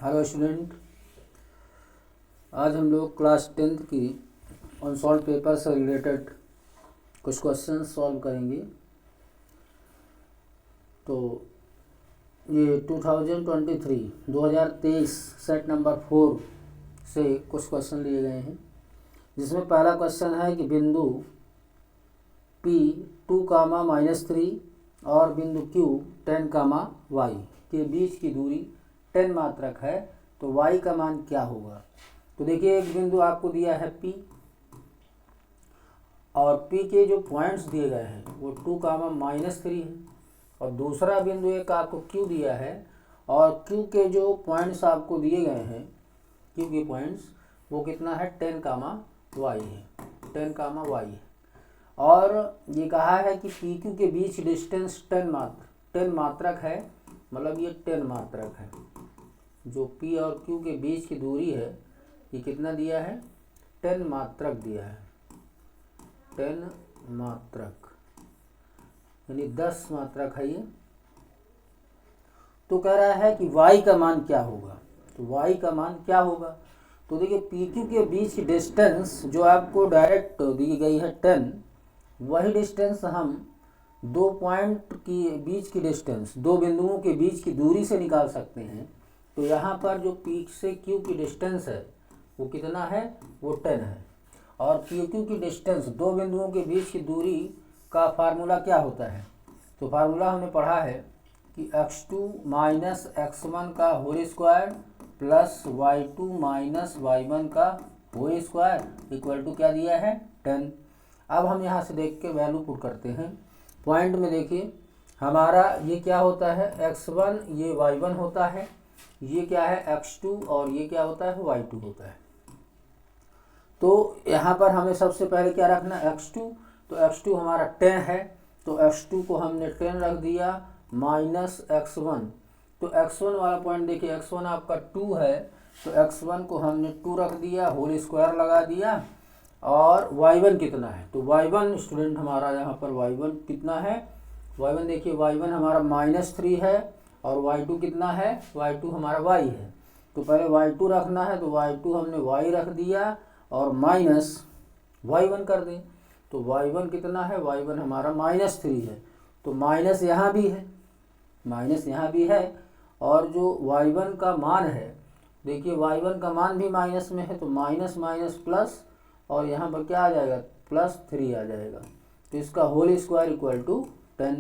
Hello student, आज हम लोग क्लास 10th की अनसॉल्व पेपर से रिलेटेड कुछ क्वेश्चन सॉल्व करेंगे। तो ये 2023 सेट नंबर 4 से कुछ क्वेश्चन लिए गए हैं, जिसमें पहला क्वेश्चन है कि बिंदु P 2, -3 और बिंदु Q 10, y के बीच की दूरी 10 मात्रक है, तो y का मान क्या होगा। तो देखिए, एक बिंदु आपको दिया है P और P के जो पॉइंट्स दिए गए हैं वो 2, -3 है, और दूसरा बिंदु एक आपको Q दिया है और Q के जो पॉइंट्स आपको दिए गए हैं, Q के पॉइंट्स वो कितना है 10, y है, 10, y है। और ये कहा है कि PQ के बीच डिस्टेंस 10 मात्रक है, मतलब ये 10 मात्रक है। जो P और Q के बीच की दूरी है ये कितना दिया है, 10 मात्रक दिया है, 10 मात्रक यानी 10 मात्रक है ये। तो कह रहा है कि y का मान क्या होगा। तो y का मान क्या होगा, तो देखिए PQ के बीच की डिस्टेंस जो आपको डायरेक्ट दी गई है 10, वही डिस्टेंस हम दो पॉइंट की बीच की डिस्टेंस, दो बिंदुओं के बीच की दूरी से निकाल सकते हैं। तो यहाँ पर जो P से Q की डिस्टेंस है वो कितना है, वो 10 है, और PQ की डिस्टेंस दो बिंदुओं के बीच की दूरी का फार्मूला क्या होता है। तो फार्मूला हमने पढ़ा है कि x2 - x1 का whole square plus y2 - y1 का होल स्क्वायर इक्वल टू क्या दिया है, 10। अब हम यहाँ से देख के वैल्यू पुट करते हैं। पॉइंट में देखिए हमारा ये क्या होता है, x1 ये y1 होता है, ये क्या है x2 और ये क्या होता है y2 होता है। तो यहाँ पर हमें सबसे पहले क्या रखना है, x2। तो x2 हमारा 10 है, तो x2 को हमने 10 रख दिया माइनस x1। तो x1 वाला पॉइंट देखिए, x1 आपका 2 है, तो x1 को हमने 2 रख दिया, होल स्क्वायर लगा दिया। और y1 कितना है, तो y1 स्टूडेंट हमारा यहाँ पर y1 कितना है, y1 देखिए y1 हमारा -3 है, और y2 कितना है, y2 हमारा y है। तो पहले y2 रखना है, तो y2 हमने y रख दिया और माइनस y1 कर दें। तो y1 कितना है, y1 हमारा -3 है, तो माइनस यहाँ भी है, माइनस यहाँ भी है। और जो y1 का मान है, देखिए y1 का मान भी माइनस में है, तो माइनस माइनस प्लस, और यहाँ पर क्या आ जाएगा, +3 आ जाएगा। तो इसका होल स्क्वायर इक्वल टू 10।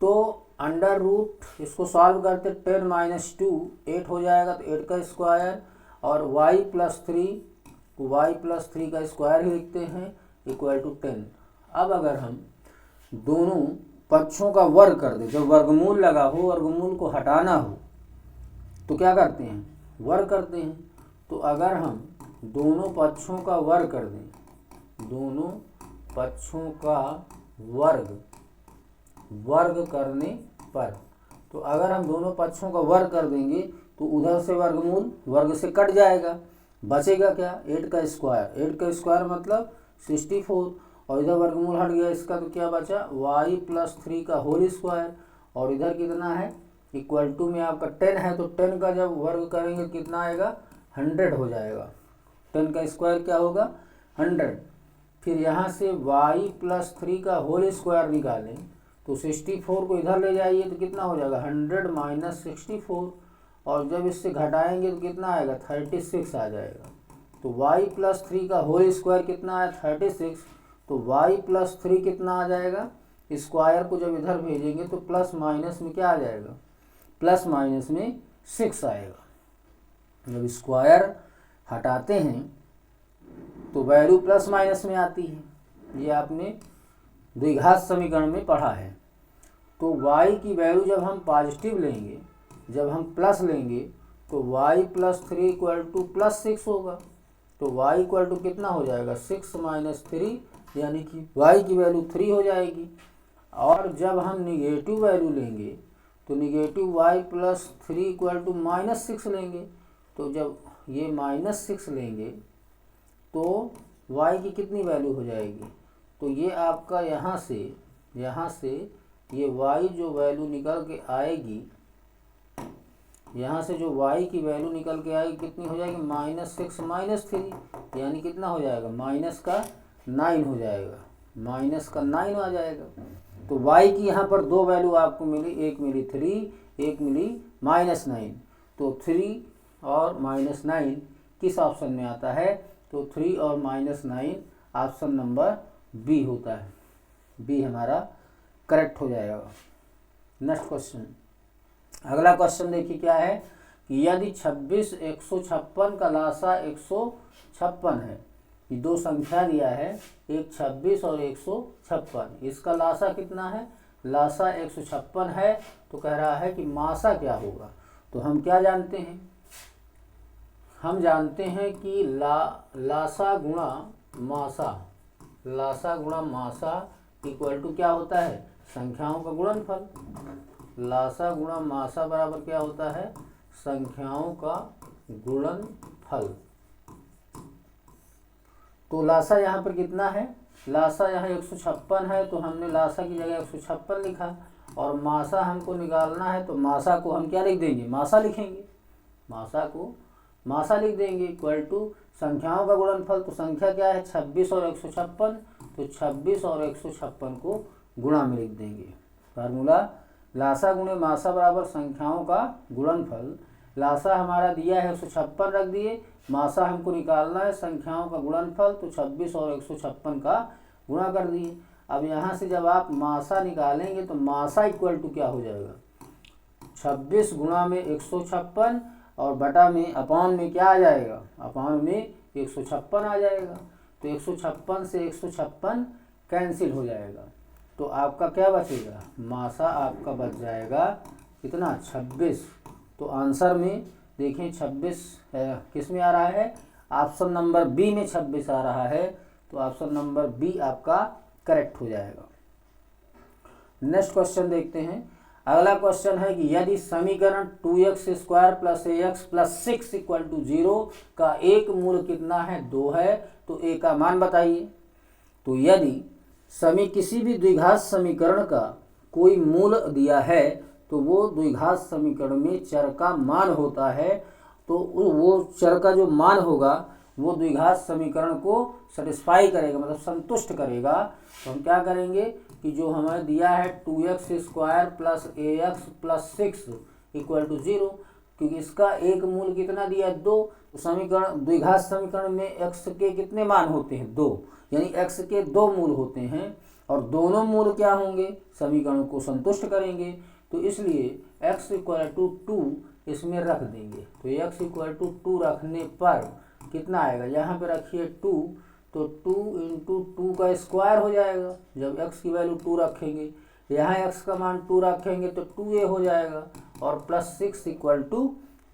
तो अंडर रूट इसको सॉल्व करते 10 - 2 8 हो जाएगा, तो 8 का स्क्वायर, और y+3 का स्क्वायर ही लिखते हैं इक्वल टू 10। अब अगर हम दोनों पक्षों का वर्ग कर दें, जब वर्गमूल लगा हो, वर्गमूल को हटाना हो तो क्या करते हैं, वर्ग करते हैं। तो अगर हम दोनों पक्षों का वर्ग कर दें, दोनों पक्षों का वर्ग करने पर, तो अगर हम दोनों पक्षों का वर्ग कर देंगे तो उधर से वर्गमूल वर्ग से कट जाएगा, बचेगा क्या, 8 का स्क्वायर। 8 का स्क्वायर मतलब 64, और इधर वर्गमूल हट गया इसका, तो क्या बचा y+3 का होल स्क्वायर, और इधर कितना है इक्वल टू में आपका 10 है, तो 10 का जब वर्ग करेंगे कितना आएगा, 100 हो जाएगा। 10 का स्क्वायर क्या होगा, 100। फिर यहाँ से y+3 का होल स्क्वायर निकालें, तो 64 को इधर ले जाइए तो कितना हो जाएगा, 100 - 64, और जब इससे घटाएंगे तो कितना आएगा, 36 आ जाएगा। तो y+3 का होल स्क्वायर कितना आया, 36। तो y+3 कितना आ जाएगा, स्क्वायर को जब इधर भेजेंगे तो प्लस माइनस में क्या आ जाएगा, प्लस माइनस में 6 आएगा। जब स्क्वायर हटाते हैं तो वैल्यू प्लस माइनस में आती है, ये आपने द्विघात समीकरण में पढ़ा है। तो y की वैल्यू जब हम पॉजिटिव लेंगे, जब हम प्लस लेंगे, तो y+3 इक्वल टू +6 होगा। तो y इक्वल टू कितना हो जाएगा, 6 - 3, यानी कि y की वैल्यू 3 हो जाएगी। और जब हम निगेटिव वैल्यू लेंगे तो निगेटिव y+3 इक्वल टू -6 लेंगे। तो जब ये -6 लेंगे तो y की कितनी वैल्यू हो जाएगी, तो ये आपका यहाँ से ये y जो वैल्यू निकल के आएगी यहाँ से जो y की वैल्यू निकल के आएगी कितनी हो जाएगी, -6 -3, यानी कितना हो जाएगा, -9 हो जाएगा, -9 आ जाएगा। तो y की यहाँ पर दो वैल्यू आपको मिली, एक मिली 3, एक मिली -9। तो 3 और -9 किस ऑप्शन में आता है, तो 3 और -9 ऑप्शन नंबर बी होता है, बी हमारा करेक्ट हो जाएगा। नेक्स्ट क्वेश्चन, अगला क्वेश्चन देखिए क्या है कि यदि 26 156 का लासा 156 है, ये दो संख्या दिया है, एक 26 और 156, इसका लासा कितना है, लासा 156 है। तो कह रहा है कि मासा क्या होगा। तो हम क्या जानते हैं, हम जानते हैं कि लासा गुणा मासा, लासा गुणा मासा इक्वल टू क्या होता है, संख्याओं का गुणनफल। लासा गुणा मासा बराबर क्या होता है, संख्याओं का गुणनफल। तो लासा यहाँ पर कितना है, लासा यहाँ 156 है, तो हमने लासा की जगह 156 लिखा। और मासा हमको निकालना है, तो मासा को हम क्या लिख देंगे, मासा लिखेंगे, मासा को मासा लिख देंगे इक्वल टू संख्याओं का गुणनफल। तो संख्या क्या है, 26 और 156, तो 26 और 156 को गुणा में लिख देंगे। फार्मूला लासा गुणे मासा बराबर संख्याओं का गुणनफल। लासा हमारा दिया है 156 रख दिए, मासा हमको निकालना है संख्याओं का गुणनफल, तो 26 और 156 का गुणा कर दिए। अब यहाँ से जब आप मासा निकालेंगे तो मासा इक्वल टू क्या हो जाएगा, 26 गुणा में 156 और बटा में अपॉन में क्या आ जाएगा, अपॉन में 156 आ जाएगा। तो 156 से 156 कैंसिल हो जाएगा, तो आपका क्या बचेगा, मासा आपका बच जाएगा कितना, 26। तो आंसर में देखें 26 किस में आ रहा है, ऑप्शन नंबर बी में 26 आ रहा है। तो ऑप्शन नंबर बी आपका करेक्ट हो जाएगा। नेक्स्ट क्वेश्चन देखते हैं। अगला क्वेश्चन है कि यदि समीकरण 2x² + ax + 6 = 0 का एक मूल कितना है, 2 है, तो a का मान बताइए। तो यदि किसी भी द्विघात समीकरण का कोई मूल दिया है, तो वो द्विघात समीकरण में चर का मान होता है। तो वो चर का जो मान होगा वो द्विघात समीकरण को सेटिस्फाई करेगा, मतलब संतुष्ट करेगा। तो हम क्या करेंगे कि जो हमें दिया है 2x² + ax + 6 = 0, क्योंकि इसका एक मूल कितना दिया है, 2। तो समीकरण द्विघात समीकरण में x के कितने मान होते हैं, 2, यानी x के 2 मूल होते हैं, और दोनों मूल क्या होंगे, समीकरण को संतुष्ट करेंगे। तो इसलिए x = 2 इसमें रख देंगे। तो x = 2 रखने पर कितना आएगा, यहाँ पे रखिए 2, तो 2 × 2 का स्क्वायर हो जाएगा। जब x की वैल्यू 2 रखेंगे, यहाँ x का मान 2 रखेंगे तो 2a हो जाएगा, और +6 =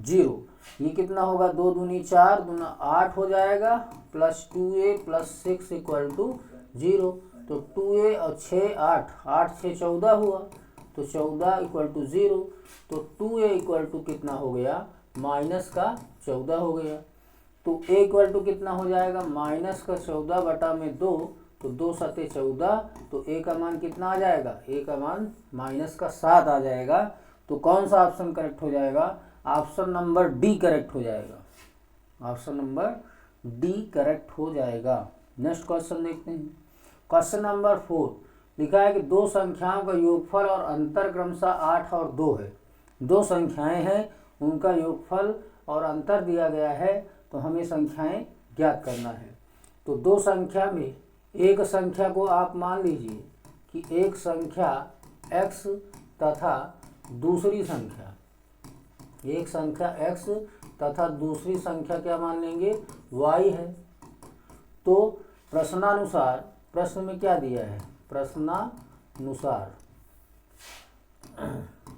0। ये कितना होगा, 2 दूनी 4, दूना 8 हो जाएगा, +2a + 6 = 0। तो 2a और 6 8, 8 6 14 हुआ, तो 14 = 0। तो 2a = कितना हो गया, -14 हो गया। तो a = कितना हो जाएगा, -14 बटा में 2, तो 2 7 14, तो a का मान कितना आ जाएगा, a का मान -7 आ जाएगा। तो कौन सा ऑप्शन करेक्ट हो जाएगा, ऑप्शन नंबर डी करेक्ट हो जाएगा, ऑप्शन नंबर डी करेक्ट हो जाएगा। नेक्स्ट क्वेश्चन देखते हैं। क्वेश्चन नंबर 4 लिखा है कि दो संख्याओं का योगफल और अंतर क्रमशः 8 और 2 है। दो संख्याएं हैं, उनका योगफल और अंतर दिया गया है, तो हमें संख्याएं ज्ञात करना है। तो दो संख्या में एक संख्या को आप मान लीजिए कि एक संख्या x तथा दूसरी संख्या, एक संख्या x तथा दूसरी संख्या क्या मान लेंगे, y है। तो प्रश्नानुसार, प्रश्न में क्या दिया है,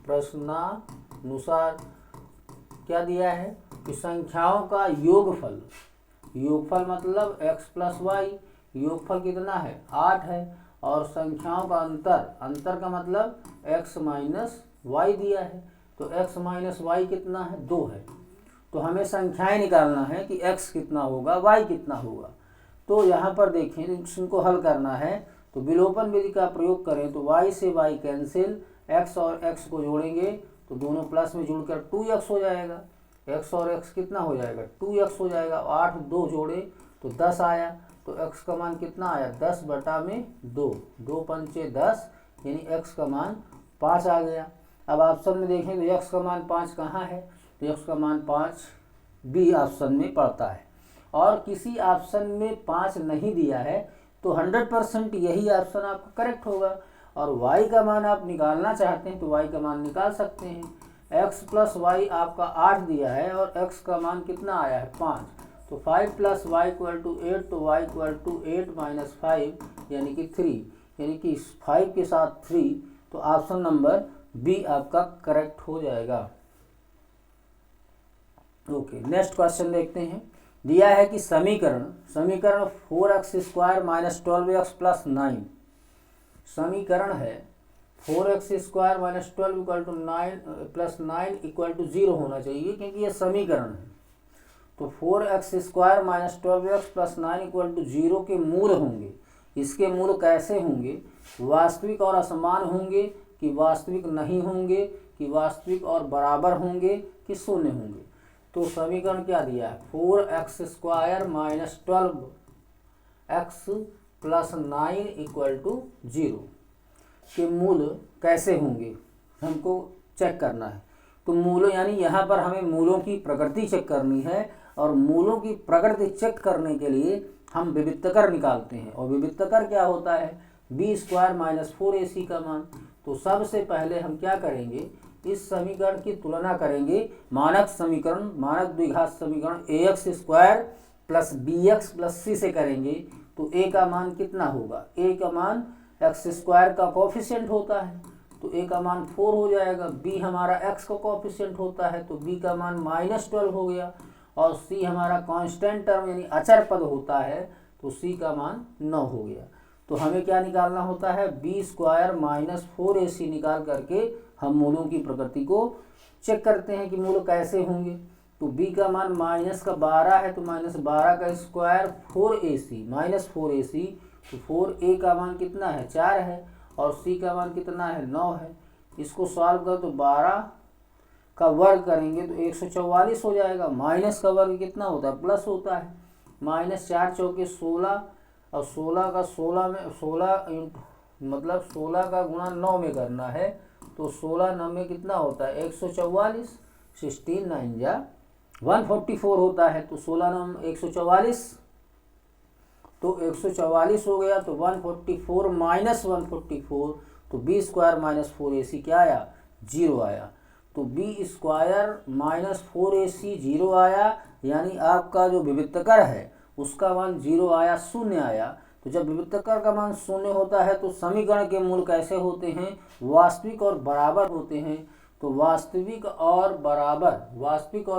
प्रश्नानुसार क्या दिया है कि संख्याओं का योगफल, योगफल मतलब x + y, योगफल कितना है, 8 है, और संख्याओं का अंतर, अंतर का मतलब x - y दिया है। तो x - y कितना है, 2 है। तो हमें संख्याएं निकालना है कि x कितना होगा, y कितना होगा। तो यहाँ पर देखें, इनको हल करना है तो विलोपन विधि का प्रयोग करें, तो y से y कैंसिल, x और x को जोड़ेंगे तो दोनों प्लस में जुड़कर 2x हो जाएगा। x और x कितना हो जाएगा 2x हो जाएगा। 8 2 जोड़े तो 10 आया, तो x का मान कितना आया 10 बटा में 2, 2 पंचे 10, यानी x का मान 5 आ गया। अब ऑप्शन में देखें तो x का मान 5 कहाँ है, तो x का मान 5 बी ऑप्शन में पड़ता है। और किसी ऑप्शन में 5 नहीं दिया है तो 100% यही ऑप्शन आपका करेक्ट होगा। और y का मान आप निकालना चाहते हैं तो y का मान निकाल सकते हैं। x प्लस वाई आपका 8 दिया है और x का मान कितना आया है 5, तो 5 प्लस वाई इक्वल टू 8, तो y इक्वल टू 8 माइनस 5 यानी कि 3, यानी कि 5 के साथ 3, तो ऑप्शन नंबर बी आपका करेक्ट हो जाएगा। ओके, नेक्स्ट क्वेश्चन देखते हैं। दिया है कि समीकरण 4x² माइनस 12x प्लस 9, समीकरण है 4x² minus 12 equal to 9 plus 9 equal to 0 होना चाहिए, क्योंकि ये समीकरण है। तो 4x² minus 12x plus 9 equal to 0 के मूल होंगे। इसके मूल कैसे होंगे, वास्तविक और असमान होंगे कि वास्तविक नहीं होंगे, कि वास्तविक और बराबर होंगे कि शून्य होंगे। तो समीकरण क्या दिया है 4x² minus 12x plus 9 equal to 0 के मूल कैसे होंगे हमको चेक करना है। तो मूल यानी यहाँ पर हमें मूलों की प्रकृति चेक करनी है, और मूलों की प्रकृति चेक करने के लिए हम विविक्तकर निकालते हैं। और विविक्तकर क्या होता है b² माइनस 4ac का मान। तो सबसे पहले हम क्या करेंगे, इस समीकरण की तुलना करेंगे मानक समीकरण, मानक द्विघात समीकरण ax² plus bx plus c से करेंगे। तो a का मान कितना होगा, a का मान x² का कोफिशिएंट होता है तो a का मान 4 हो जाएगा। b हमारा x का कोफिशिएंट होता है तो b का मान -12 हो गया। और c हमारा कांस्टेंट टर्म यानी अचर पद होता है तो c का मान 9 हो गया। तो हमें क्या निकालना होता है b² माइनस 4ac निकाल करके हम मूलों की प्रकृति को चेक करते हैं कि मूल कैसे होंगे। तो b का मान -12 है तो -12 का स्क्वायर 4ac माइनस 4ac, तो 4a का मान कितना है 4 है और c का मान कितना है 9 है। इसको सॉल्व कर तो 12 का वर्ग करेंगे तो 144 हो जाएगा। माइनस का वर्ग कितना होता है प्लस होता है, -4 चौके 16 और 16 का 16 में 16 मतलब 16 का गुणा 9 में करना है तो 16 9 में कितना होता है 144, 16 9 जा 144 होता है। तो 16 9 144, तो 144 हो गया। तो 144 माइनस 144, तो b² माइनस 4ac क्या आया 0 आया। तो b² माइनस 4ac 0 आया, यानी आपका जो विविक्तकर है उसका मान 0 आया, शून्य आया। तो जब विविक्तकर का मान शून्य होता है तो समीकरण के मूल कैसे होते हैं, वास्तविक और बराबर होते हैं। तो वास्तविक और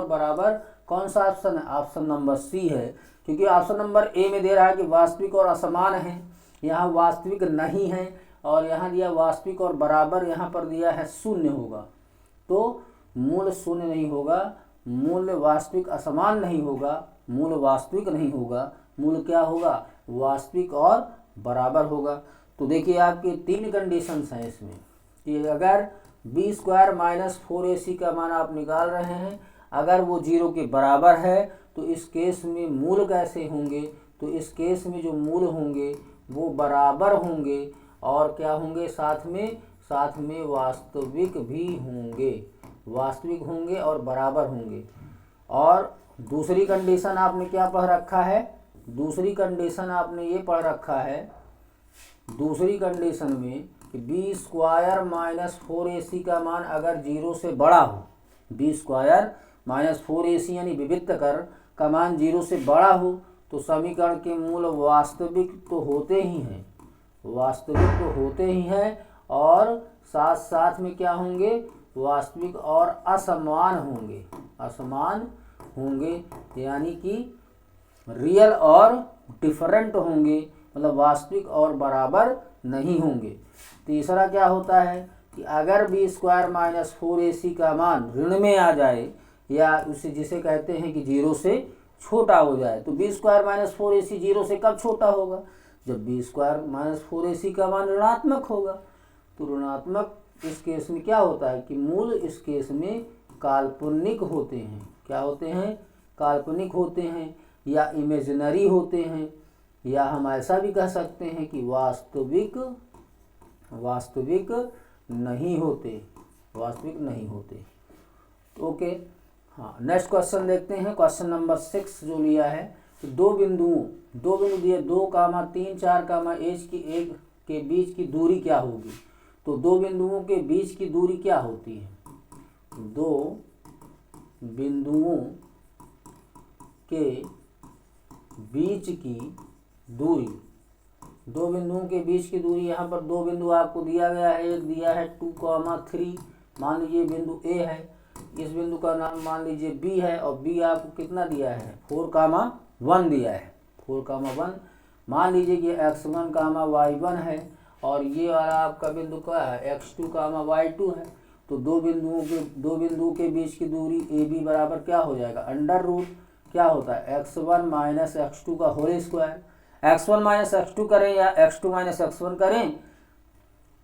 बराबर कौन सा ऑप्शन है, ऑप्शन नंबर सी है, क्योंकि ऑप्शन नंबर ए में दे रहा है कि वास्तविक और असमान है, यहाँ वास्तविक नहीं है, और यहाँ दिया वास्तविक और बराबर, यहाँ पर दिया है शून्य होगा। तो मूल शून्य नहीं होगा, मूल वास्तविक असमान नहीं होगा, मूल वास्तविक नहीं होगा, मूल क्या होगा वास्तविक और बराबर होगा। तो देखिए आपके 3 कंडीशंस हैं इसमें कि अगर b² माइनस 4ac का मान आप निकाल रहे हैं, अगर वो 0 के बराबर है तो इस केस में मूल कैसे होंगे, तो इस केस में जो मूल होंगे वो बराबर होंगे और क्या होंगे साथ में वास्तविक भी होंगे, वास्तविक होंगे और बराबर होंगे। और दूसरी कंडीशन आपने क्या पढ़ रखा है, दूसरी कंडीशन आपने ये पढ़ रखा है दूसरी कंडीशन में कि b² माइनस 4ac का मान अगर 0 से बड़ा हो, b² माइनस 4ac यानी विविक्तकर का मान 0 से बड़ा हो तो समीकरण के मूल वास्तविक तो होते ही हैं, वास्तविक तो होते ही हैं, और साथ साथ में क्या होंगे वास्तविक और असमान होंगे, असमान होंगे, यानी कि रियल और डिफरेंट होंगे, मतलब वास्तविक और बराबर नहीं होंगे। तीसरा क्या होता है कि अगर b² माइनस 4ac का मान ऋण में आ जाए या उसे जिसे कहते हैं कि 0 से छोटा हो जाए, तो b² माइनस 4ac 0 से कब छोटा होगा, जब b² माइनस 4ac का मान ऋणात्मक होगा। तो ऋणात्मक इस केस में क्या होता है कि मूल इस केस में काल्पनिक होते हैं। क्या होते हैं? काल्पनिक होते हैं या इमेजिनरी होते हैं, या हम ऐसा भी कह सकते हैं कि वास्तविक नहीं होते, वास्तविक नहीं होते। ओके, हाँ, नेक्स्ट क्वेश्चन देखते हैं। क्वेश्चन नंबर 6 जो लिया है कि दो बिंदु दिए 2, 3, 4, एच की एक के बीच की दूरी क्या होगी। तो दो बिंदुओं के बीच की दूरी क्या होती है? दो बिंदुओं के बीच की दूरी, दो बिंदुओं के बीच की दूरी, यहाँ पर दो बिंदु आपको दिया गया है। एक दिया है 2, 3, मान लीजिए बिंदु ए है, इस बिंदु का नाम मान लीजिए बी है, और बी आपको कितना दिया है? 4, 1 दिया है। 4, 1 मान लीजिए कि x1, y1 है, और ये वाला आपका बिंदु क्या है? x2, y2 है। तो दो बिंदुओं के बीच की दूरी ए बी बराबर क्या हो जाएगा? अंडर रूट क्या होता है? x1 माइनस x2 का whole square. x1 minus x2 करें या x2 माइनस x1 करें,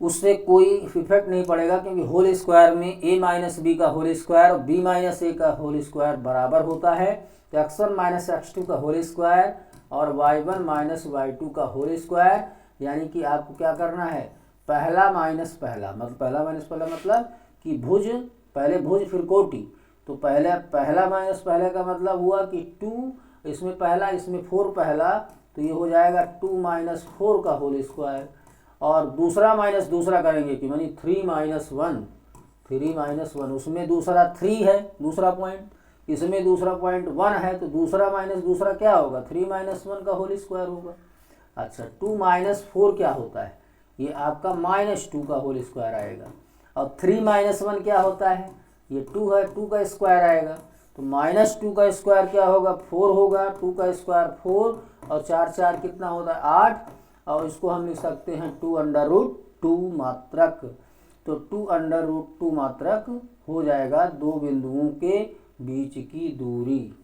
उससे कोई इफेक्ट नहीं पड़ेगा, क्योंकि होल स्क्वायर में a माइनस बी का होल स्क्वायर और b माइनस ए का होल स्क्वायर बराबर होता है। तो x1 माइनस x2 का होल स्क्वायर और y1 माइनस y2 का होल स्क्वायर, यानी कि आपको क्या करना है? पहला माइनस पहला, मतलब कि भुज, पहले भुज फिर कोटि। तो पहला माइनस पहले का मतलब हुआ कि 2, इसमें पहला, इसमें 4 पहला, तो ये हो जाएगा 2 माइनस 4 का होल स्क्वायर। और दूसरा माइनस दूसरा करेंगे कि मानी 3 माइनस 1, उसमें दूसरा 3 है, दूसरा पॉइंट, इसमें दूसरा पॉइंट 1 है, तो दूसरा माइनस दूसरा क्या होगा? 3 माइनस 1 का होल स्क्वायर होगा। अच्छा, 2 माइनस 4 क्या होता है? ये आपका -2 का होल स्क्वायर आएगा। और 3 माइनस 1 क्या होता है? ये 2 है, 2 का स्क्वायर आएगा। तो -2 का स्क्वायर क्या होगा? 4 होगा। 2 का स्क्वायर 4, और 4 कितना होता है? 8, और इसको हम लिख सकते हैं 2√2 मात्रक। तो 2√2 मात्रक हो जाएगा दो बिंदुओं के बीच की दूरी,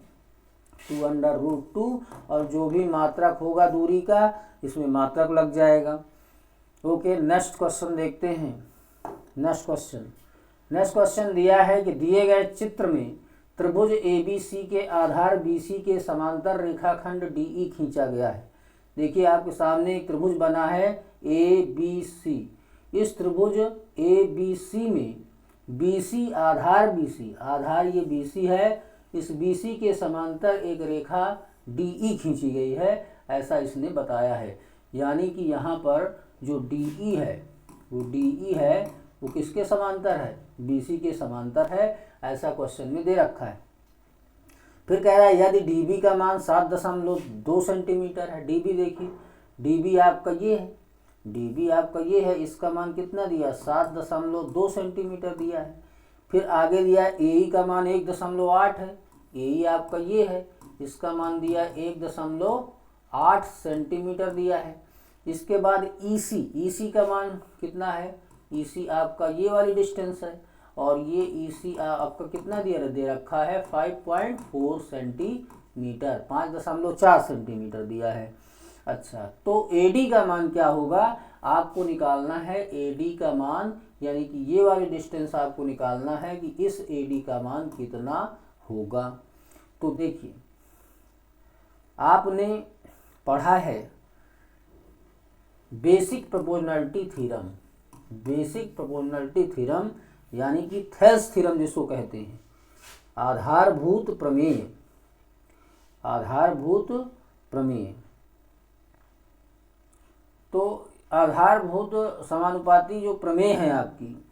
2√2, और जो भी मात्रक होगा दूरी का, इसमें मात्रक लग जाएगा। ओके, नेक्स्ट क्वेश्चन देखते हैं। नेक्स्ट क्वेश्चन दिया है कि दिए गए चित्र में त्रिभुज ABC के आधार BC के समांतर रेखाखंड DE खींचा गया है। देखिए आपके सामने एक त्रिभुज बना है ABC। इस त्रिभुज ABC में BC आधार ये BC है, इस BC के समांतर एक रेखा DE खींची गई है, ऐसा इसने बताया है। यानी कि यहाँ पर जो DE है वो किसके समांतर है? BC के समांतर है, ऐसा क्वेश्चन में दे रखा है। फिर कह रहा है यदि DB का मान 7.2 सेंटीमीटर है। DB देखिए, DB आपका ये है, इसका मान कितना दिया? 7.2 सेंटीमीटर दिया है। फिर आगे दिया AE का मान 1.8 है। AE आपका ये है, इसका मान दिया 1.8 सेंटीमीटर दिया है। इसके बाद EC का मान कितना है? EC आपका ये वाली डिस्टेंस है, और ये EC आपका कितना दे रखा है? 5.4 सेंटीमीटर, 5.4 सेंटीमीटर दिया है। अच्छा, तो AD का मान क्या होगा? आपको निकालना है AD का मान, यानी कि ये वाली डिस्टेंस आपको निकालना है कि इस AD का मान कितना होगा। तो देखिए, आपने पढ़ा है बेसिक प्रोपोर्शनैलिटी थ्योरम, यानी कि थेल्स थ्योरम जिसको कहते हैं, आधारभूत प्रमेय। तो आधारभूत समानुपाती जो प्रमेय है आपकी,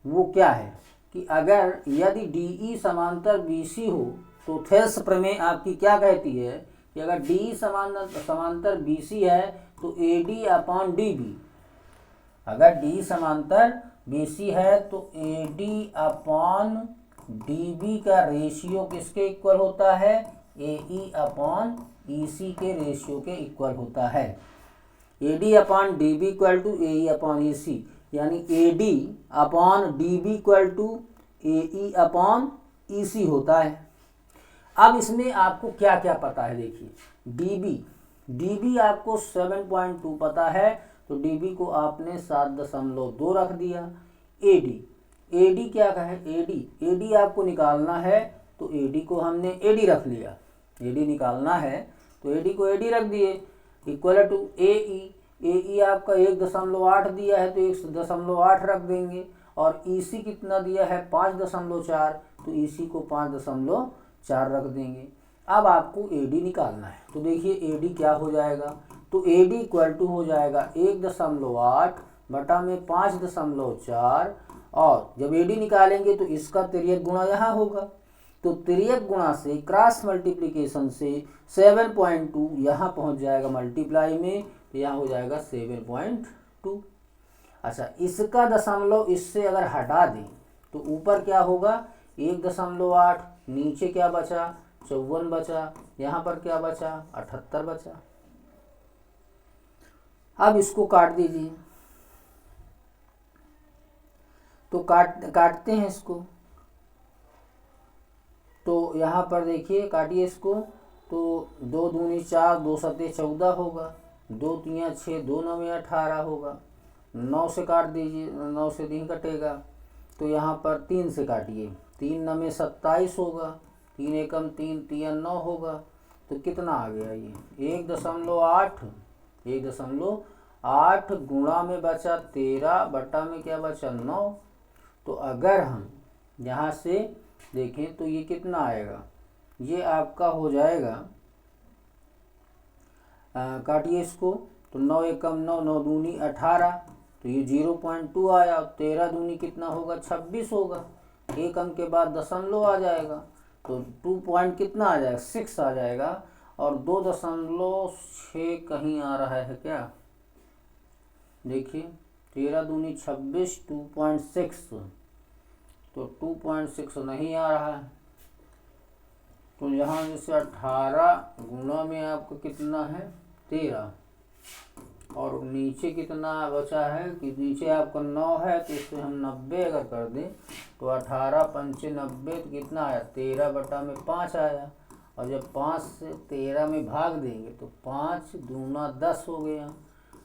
वो क्या है कि अगर यदि DE समांतर BC हो, तो थेल्स प्रमेय आपकी क्या कहती है कि अगर DE समांतर BC है तो AD/DB, अगर DE समांतर BC है तो AD/DB का रेशियो किसके इक्वल होता है? AE/EC के रेशियो के इक्वल होता है। AD/DB इक्वल टू AE/EC, यानी AD/DB इक्वल टू AE/EC होता है। अब इसमें आपको क्या क्या पता है? देखिए, DB आपको 7.2 पता है, तो dB को आपने 7.2 रख दिया। AD क्या है, AD आपको निकालना है तो AD को हमने AD रख लिया। AD निकालना है तो AD को AD रख दिए, इक्वल टू AE आपका 1.8 दिया है तो 1.8 रख देंगे, और EC कितना दिया है 5.4, तो EC को 5.4 रख देंगे। अब आपको AD निकालना है, तो देखिए AD क्या हो जाएगा, तो AD इक्वल टू हो जाएगा 1.8 बटा में 5.4, और जब AD निकालेंगे तो इसका तिर्यक गुणा यहाँ होगा, तो तिर्यक गुणा से क्रॉस मल्टीप्लिकेशन से 7.2 यहाँ पहुँच जाएगा मल्टीप्लाई में, तो यहाँ हो जाएगा 7.2। अच्छा, इसका दशमलव इससे अगर हटा दें तो ऊपर क्या होगा 1.8, नीचे क्या बचा 54 बचा, यहाँ पर क्या बचा 78 बचा। अब इसको काट दीजिए, तो काटते हैं इसको, तो यहाँ पर देखिए काटिए इसको, तो 2 दूनी 4, 2 सत्ते 14 होगा, 2 तियाँ 6, 2 नवे 18 होगा, 9 से काट दीजिए, 9 से नहीं कटेगा, तो यहाँ पर 3 से काटिए, 3 नवे 27 होगा, 3 एकम 3, 3 9 होगा, तो कितना आ गया ये 1.8 गुणा में बचा 13 बटा में क्या बचा 9। तो अगर हम यहाँ से देखें तो ये कितना आएगा, ये आपका हो जाएगा, काटिए इसको, तो 9 एकम 9, 9 दूनी 18, तो ये 0.2 आया, 13 दूनी कितना होगा 26 होगा, एक अंक के बाद दशमलव आ जाएगा, तो 2 पॉइंट कितना आ जाएगा 6 आ जाएगा, और 2.6 कहीं आ रहा है क्या, देखिए 13 दूनी 26, 2.6, तो 2.6 नहीं आ रहा है, तो यहाँ जैसे 18 गुणा में आपका कितना है 13, और नीचे कितना बचा है कि नीचे आपका 9 है, तो इससे हम 90 अगर कर दें तो 18 पंचे 90, तो कितना आया 13 बटा में 5 आया, और जब 5 से 13 में भाग देंगे तो 5 दूना 10 हो गया,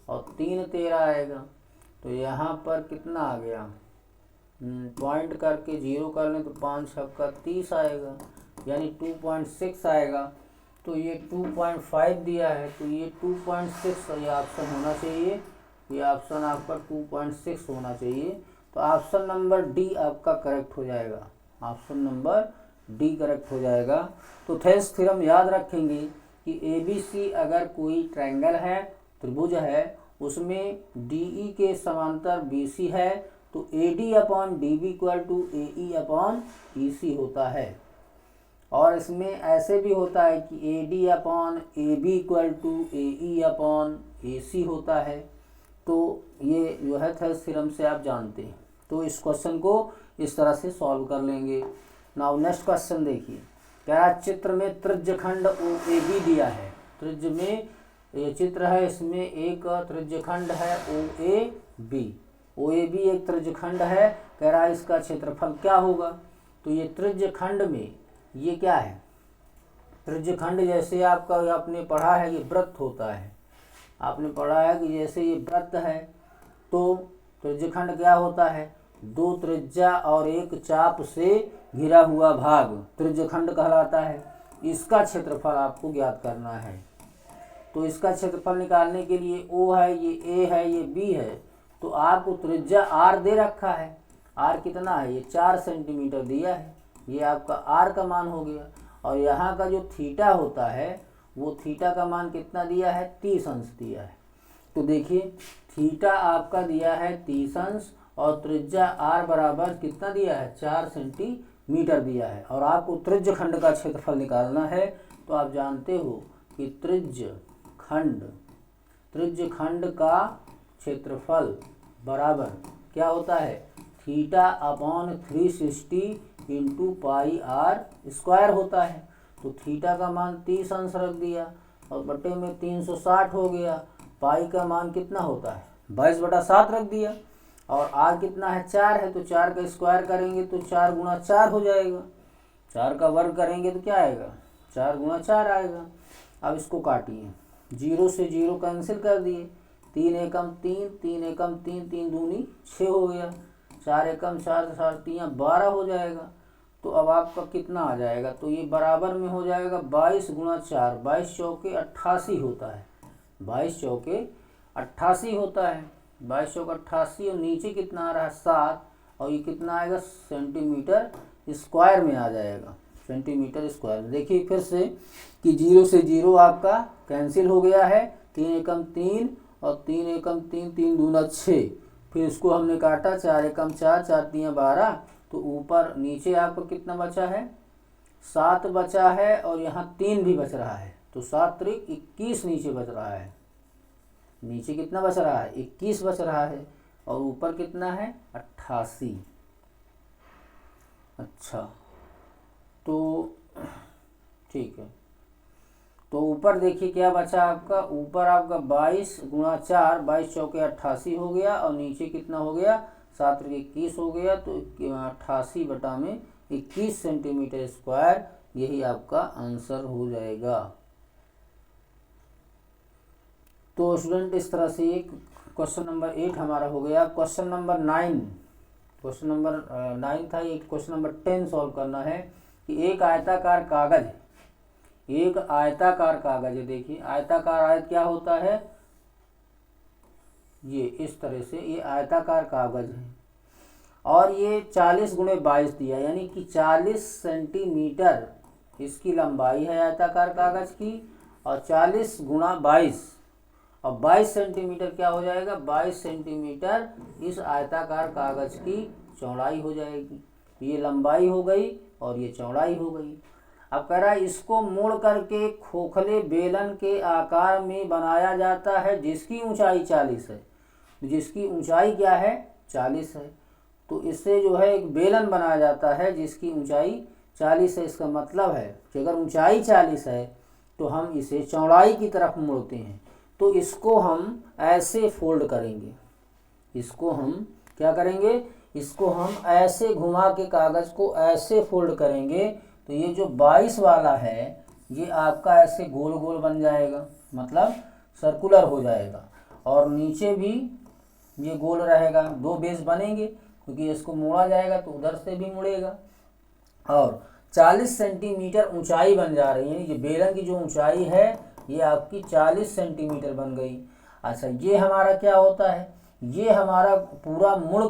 और 3 13 आएगा, तो यहाँ पर कितना आ गया, पॉइंट करके 0 कर लें तो 5 छक्का 30 आएगा, यानी 2.6 आएगा। तो ये 2.5 दिया है, तो ये 2.6 ये ऑप्शन होना चाहिए, ये ऑप्शन आपका 2.6 होना चाहिए, तो ऑप्शन नंबर डी आपका करेक्ट हो जाएगा, ऑप्शन नंबर डी करेक्ट हो जाएगा। तो थेल्स थ्योरम याद रखेंगे कि ABC अगर कोई ट्रायंगल है, त्रिभुज है, उसमें DE के समांतर BC है, तो AD upon DB equal to AE upon EC होता है, और इसमें ऐसे भी होता है कि AD upon AB equal to AE upon AC होता है। तो ये जो है थेल्स थ्योरम से आप जानते हैं, तो इस क्वेश्चन को इस तरह से सॉल्व कर लेंगे। नाउ नेक्स्ट क्वेश्चन देखिए, क्या चित्र में त्रिज्यखंड OAB दिया है, त्रिज्य में ये चित्र है, इसमें एक त्रिज्यखंड है OAB एक त्रिज्यखंड है, कह रहा है इसका क्षेत्रफल क्या होगा। तो ये त्रिज्यखंड में ये क्या है, त्रिज्यखंड जैसे आपका आपने पढ़ा है ये वृत्त होता है, आपने पढ़ा है कि जैसे ये वृत्त है, तो त्रिज्यखंड क्या होता है, 2 त्रिज्या और एक चाप से घिरा हुआ भाग त्रिज्यखंड कहलाता है। इसका क्षेत्रफल आपको ज्ञात करना है, तो इसका क्षेत्रफल निकालने के लिए O है, ये A है, ये B है, तो आपको त्रिज्या R दे रखा है, R कितना है, ये 4 सेंटीमीटर दिया है, ये आपका R का मान हो गया, और यहाँ का जो थीटा होता है वो थीटा का मान कितना दिया है 30 अंश दिया है। तो देखिए थीटा आपका दिया है 30 अंश, और त्रिज्या R बराबर कितना दिया है 4 सेंटीमीटर दिया है, और आपको त्रिज्यखंड का क्षेत्रफल निकालना है। तो आप जानते हो कि त्रिज्यखंड का क्षेत्रफल बराबर क्या होता है, theta upon 360 into pi r square होता है। तो थीटा का मान 30 अंश रख दिया, और बटे में 360 हो गया, पाई का मान कितना होता है 22/7 रख दिया, और आर कितना है 4 है, तो 4 का स्क्वायर करेंगे तो 4 गुणा 4 हो जाएगा, 4 का वर्ग करेंगे तो क्या आएगा 4 गुणा 4 आएगा। अब इसको काटिए, 0 से 0 कैंसिल कर दिए, 3 एकम 3, 3 एकम 3, 3 दूनी 6 हो गया, 4 एकम 4, 4 3 12 हो जाएगा। तो अब आपका कितना आ जाएगा, तो ये बराबर में हो जाएगा 22 गुणा 4, 22 चौके 88 होता है, 22 चौके 88 होता है, 22 चौके 88। और नीचे कितना आ रहा है 7, और ये कितना आएगा सेंटीमीटर स्क्वायर में आ जाएगा, सेंटीमीटर स्क्वायर में। देखिए फिर से कि 0 से 0 आपका कैंसिल हो गया है, 3 एकम 3 और 3 एकम 3, 3 दूना 6, फिर इसको हमने काटा, 4 एकम 4, 4 3 12, तो ऊपर नीचे आपको कितना बचा है 7 बचा है, और यहाँ 3 भी बच रहा है, तो 7 त्रिक 21 नीचे बच रहा है, नीचे कितना बच रहा है 21 बच रहा है, और ऊपर कितना है 88। अच्छा तो ठीक है, तो ऊपर देखिए क्या बचा आपका, ऊपर आपका 22 गुणा 4, 22 चौके 88 हो गया, और नीचे कितना हो गया 7 त्रिक 21 हो गया, तो 88 बटा में 21 सेंटीमीटर स्क्वायर, यही आपका आंसर हो जाएगा। तो स्टूडेंट इस तरह से एक क्वेश्चन नंबर 8 हमारा हो गया। क्वेश्चन नंबर 9, क्वेश्चन नंबर 9 था, ये क्वेश्चन नंबर 10 सॉल्व करना है कि एक आयताकार कागज, एक आयताकार कागज है। देखिए आयताकार आयत क्या होता है, ये इस तरह से ये आयताकार कागज है, और ये 40 गुणे 22 दिया, यानी कि 40 सेंटीमीटर इसकी लंबाई है आयताकार कागज की, और 40 गुणा 22, और 22 सेंटीमीटर क्या हो जाएगा, 22 सेंटीमीटर इस आयताकार कागज की चौड़ाई हो जाएगी। ये लंबाई हो गई और ये चौड़ाई हो गई। अब कह रहा है इसको मोड़ करके खोखले बेलन के आकार में बनाया जाता है जिसकी ऊंचाई 40 है, जिसकी ऊंचाई क्या है 40 है। तो इससे जो है एक बेलन बनाया जाता है जिसकी ऊंचाई 40 है। इसका मतलब है कि अगर ऊंचाई 40 है तो हम इसे चौड़ाई की तरफ मोड़ते हैं, तो इसको हम ऐसे फोल्ड करेंगे, इसको हम क्या करेंगे, इसको हम ऐसे घुमा के कागज को ऐसे फोल्ड करेंगे, तो ये जो 22 वाला है ये आपका ऐसे गोल गोल बन जाएगा, मतलब सर्कुलर हो जाएगा, और नीचे भी ये गोल रहेगा, 2 बेस बनेंगे क्योंकि इसको मोड़ा जाएगा तो उधर से भी मुड़ेगा, और 40 सेंटीमीटर ऊंचाई बन जा रही है। ये बेलन की जो ऊंचाई है ये आपकी 40 सेंटीमीटर बन गई। अच्छा ये हमारा क्या होता है, ये हमारा पूरा मुड़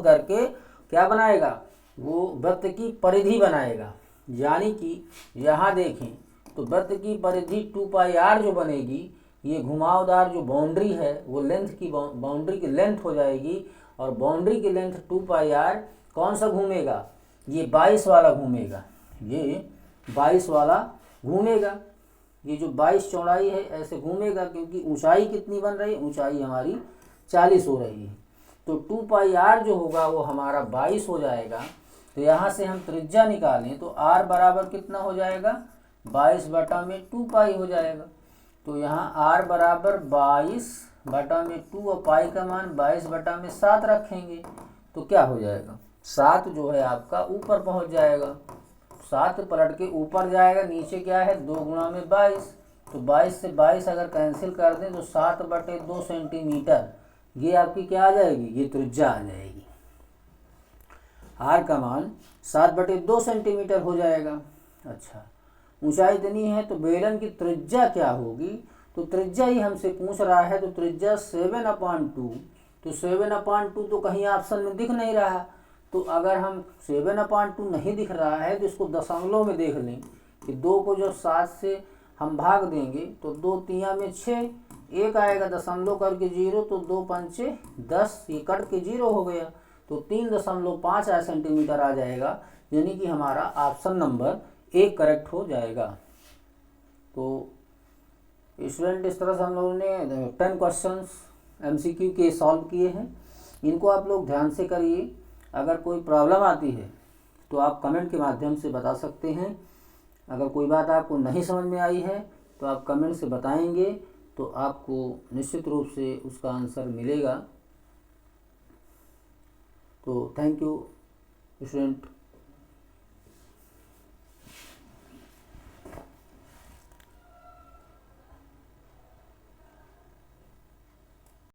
करके क्या बनाएगा, वो वृत्त की परिधि बनाएगा। यानी कि यहाँ देखें तो वृत्त की परिधि 2πr जो बनेगी, ये घुमावदार जो बाउंड्री है वो लेंथ की बाउंड्री की लेंथ हो जाएगी, और बाउंड्री की लेंथ 2πr कौन सा घूमेगा, ये 22 वाला घूमेगा, ये 22 वाला घूमेगा। ये जो 22 चौड़ाई है ऐसे घूमेगा, क्योंकि ऊंचाई कितनी बन रही है, ऊंचाई हमारी 40 हो रही है, तो 2πr जो होगा वो हमारा 22 हो जाएगा। तो यहाँ से हम त्रिज्या निकालें तो r बराबर कितना हो जाएगा, 22 बटा में 2π हो जाएगा। तो यहाँ r बराबर 22 बटा में 2, और पाई का मान 22 बटा में 7 रखेंगे, तो क्या हो जाएगा, 7 जो है आपका ऊपर पहुँच जाएगा, 7 पलट के ऊपर जाएगा, नीचे क्या है 2 गुणा में 22, तो 22 से 22 अगर कैंसिल कर दें तो 7 बटे 2 सेंटीमीटर, ये आपकी क्या आ जाएगी, ये त्रिज्या आ जाएगी। r का मान 7 बटे 2 सेंटीमीटर हो जाएगा। अच्छा ऊंचाई इतनी है तो बेलन की त्रिज्या क्या होगी, तो त्रिज्या ही हमसे पूछ रहा है, तो त्रिज्या 7/2, तो 7/2 तो कहीं ऑप्शन में दिख नहीं रहा, तो अगर हम 7/2 नहीं दिख रहा है तो इसको दशमलव में देख लें कि 2 को जब 7 से हम भाग देंगे तो 2 तिया में 6, एक आएगा दशमलव करके 0, तो 2 पंचे 10, ये कट के 0 हो गया, तो 3.5 सेंटीमीटर आ जाएगा, यानी कि हमारा ऑप्शन नंबर 1 करेक्ट हो जाएगा। तो स्टूडेंट इस तरह से हम लोगों ने 10 क्वेश्चंस MCQ के सॉल्व किए हैं, इनको आप लोग ध्यान से करिए। अगर कोई प्रॉब्लम आती है तो आप कमेंट के माध्यम से बता सकते हैं। अगर कोई बात आपको नहीं समझ में आई है तो आप कमेंट से बताएंगे, तो आपको निश्चित रूप से उसका आंसर मिलेगा। तो थैंक यू स्टूडेंट।